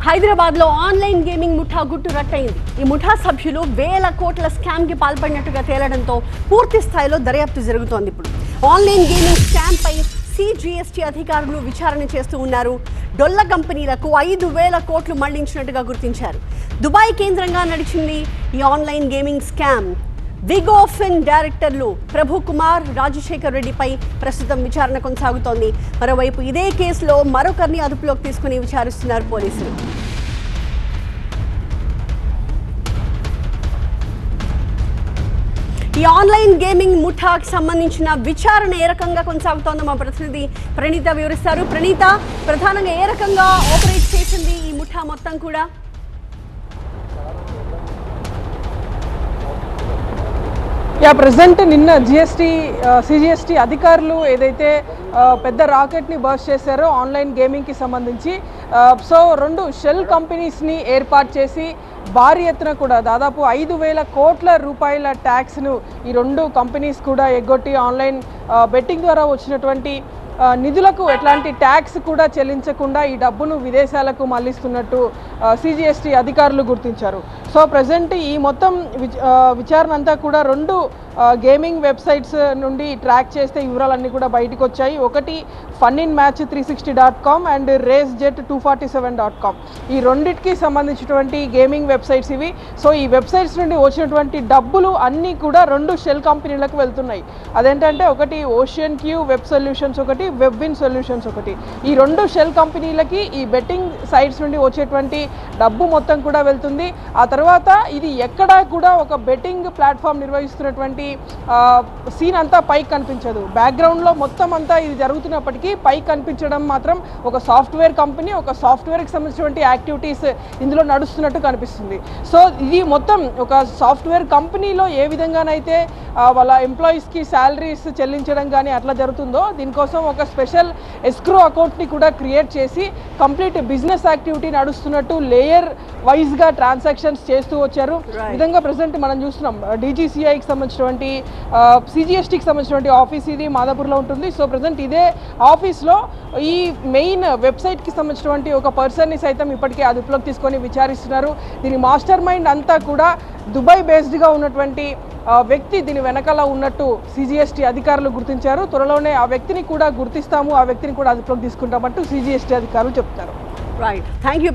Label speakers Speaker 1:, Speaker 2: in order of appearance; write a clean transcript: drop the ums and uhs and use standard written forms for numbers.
Speaker 1: హైదరాబాద్లో online gaming ముఠా గుట్టు రట్టయింది. ఈ ముఠా సభ్యులు వేల కోట్ల స్కామ్కి పాల్పడినట్టుగా తేలడంతో పూర్తి స్థాయిలో దర్యాప్తు జరుగుతోంది. ఇప్పుడు ఆన్లైన్ గేమింగ్ స్కామ్ పై సిజిఎస్టీ అధికారులు విచారణ చేస్తూ ఉన్నారు. డొల్ల కంపెనీలకు 5,000 కోట్లు మళ్లించినట్టుగా గుర్తించారు. దుబాయ్ కేంద్రంగా నడిచింది ఈ ఆన్లైన్ గేమింగ్ స్కామ్. విగోఫిన్ డైరెక్టర్లు ప్రభు కుమార్, రాజశేఖర్ రెడ్డిపై ప్రస్తుతం విచారణ కొనసాగుతోంది. మరోవైపు ఇదే కేసులో మరొకరిని అదుపులోకి తీసుకుని విచారిస్తున్నారు పోలీసులు. ఈ ఆన్లైన్ గేమింగ్ ముఠాకి సంబంధించిన విచారణ ఏ రకంగా కొనసాగుతోందో మా ప్రతినిధి ప్రణీత వివరిస్తారు. ప్రణీత, ప్రధానంగా ఏ రకంగా ఆపరేట్ చేసింది ఈ ముఠా మొత్తం కూడా?
Speaker 2: ప్రజెంట్ నిన్న సిజిఎస్టీ అధికారులు ఏదైతే పెద్ద రాకెట్ని బర్స్ట్ చేశారో ఆన్లైన్ గేమింగ్కి సంబంధించి, సో 2 షెల్ కంపెనీస్ని ఏర్పాటు చేసి భారీ ఎత్తున కూడా దాదాపు 5,000 కోట్ల రూపాయల ట్యాక్స్ను ఈ 2 కంపెనీస్ కూడా ఎగ్గొట్టి ఆన్లైన్ బెట్టింగ్ ద్వారా వచ్చినటువంటి నిధులకు ఎట్లాంటి ట్యాక్స్ కూడా చెల్లించకుండా ఈ డబ్బును విదేశాలకు మళ్లిస్తున్నట్టు సిజిఎస్టీ అధికారులు గుర్తించారు. సో ప్రజెంట్ ఈ మొత్తం విచారణ అంతా కూడా 2 గేమింగ్ వెబ్సైట్స్ నుండి ట్రాక్ చేస్తే వివరాలన్నీ కూడా బయటకు వచ్చాయి. ఒకటి funinmatch360.com అండ్ racejet247.com. ఈ రెండింటికి సంబంధించినటువంటి గేమింగ్ వెబ్సైట్స్ ఇవి. సో ఈ వెబ్సైట్స్ నుండి వచ్చినటువంటి డబ్బులు అన్నీ కూడా 2 షెల్ కంపెనీలకు వెళ్తున్నాయి. అదేంటంటే ఒకటి ఓషియన్ క్యూ వెబ్ సొల్యూషన్స్, ఒకటి వెబ్విన్ సొల్యూషన్స్ ఒకటి. ఈ 2 షెల్ కంపెనీలకి ఈ బెట్టింగ్ సైట్స్ నుండి వచ్చేటువంటి డబ్బు మొత్తం కూడా వెళ్తుంది. ఆ తర్వాత ఇది ఎక్కడా కూడా ఒక బెట్టింగ్ ప్లాట్ఫామ్ నిర్వహిస్తున్నటువంటి సీన్ అంతా పైకి కనిపించదు. బ్యాక్గ్రౌండ్లో మొత్తం అంతా ఇది జరుగుతున్నప్పటికీ పైకి కనిపించడం మాత్రం ఒక సాఫ్ట్వేర్ కంపెనీ, ఒక సాఫ్ట్వేర్కి సంబంధించినటువంటి యాక్టివిటీస్ ఇందులో నడుస్తున్నట్టు కనిపిస్తుంది. సో ఇది మొత్తం ఒక సాఫ్ట్వేర్ కంపెనీలో ఏ విధంగానైతే వాళ్ళ ఎంప్లాయీస్కి శాలరీస్ చెల్లించడం కానీ అట్లా జరుగుతుందో, దీనికోసం ఒక స్పెషల్ ఎస్క్రో అకౌంట్ని కూడా క్రియేట్ చేసి కంప్లీట్ బిజినెస్ యాక్టివిటీ నడుస్తున్నట్టు లేయర్ వైజ్గా ట్రాన్సాక్షన్స్ చేస్తూ వచ్చారు. ఈ విధంగా ప్రజెంట్ మనం చూస్తున్నాం డీజీసీఐకి సంబంధించినటువంటి సిజిఎస్టీకి సంబంధించినటువంటి ఆఫీస్ ఇది మాదాపూర్లో ఉంటుంది. సో ప్రజెంట్ ఇదే ఆఫీస్లో ఈ మెయిన్ వెబ్సైట్కి సంబంధించినటువంటి ఒక పర్సన్ని సైతం ఇప్పటికే అదుపులోకి తీసుకొని విచారిస్తున్నారు. దీని మాస్టర్ మైండ్ అంతా కూడా దుబాయ్ బేస్డ్గా ఉన్నటువంటి వ్యక్తి దీని వెనకాల ఉన్నట్టు సిజిఎస్టీ అధికారులు గుర్తించారు. త్వరలోనే ఆ వ్యక్తిని కూడా గుర్తిస్తాము, ఆ వ్యక్తిని కూడా అదుపులోకి తీసుకుంటామంటూ సిజిఎస్టీ అధికారులు చెప్తున్నారు.
Speaker 1: Right, thank you.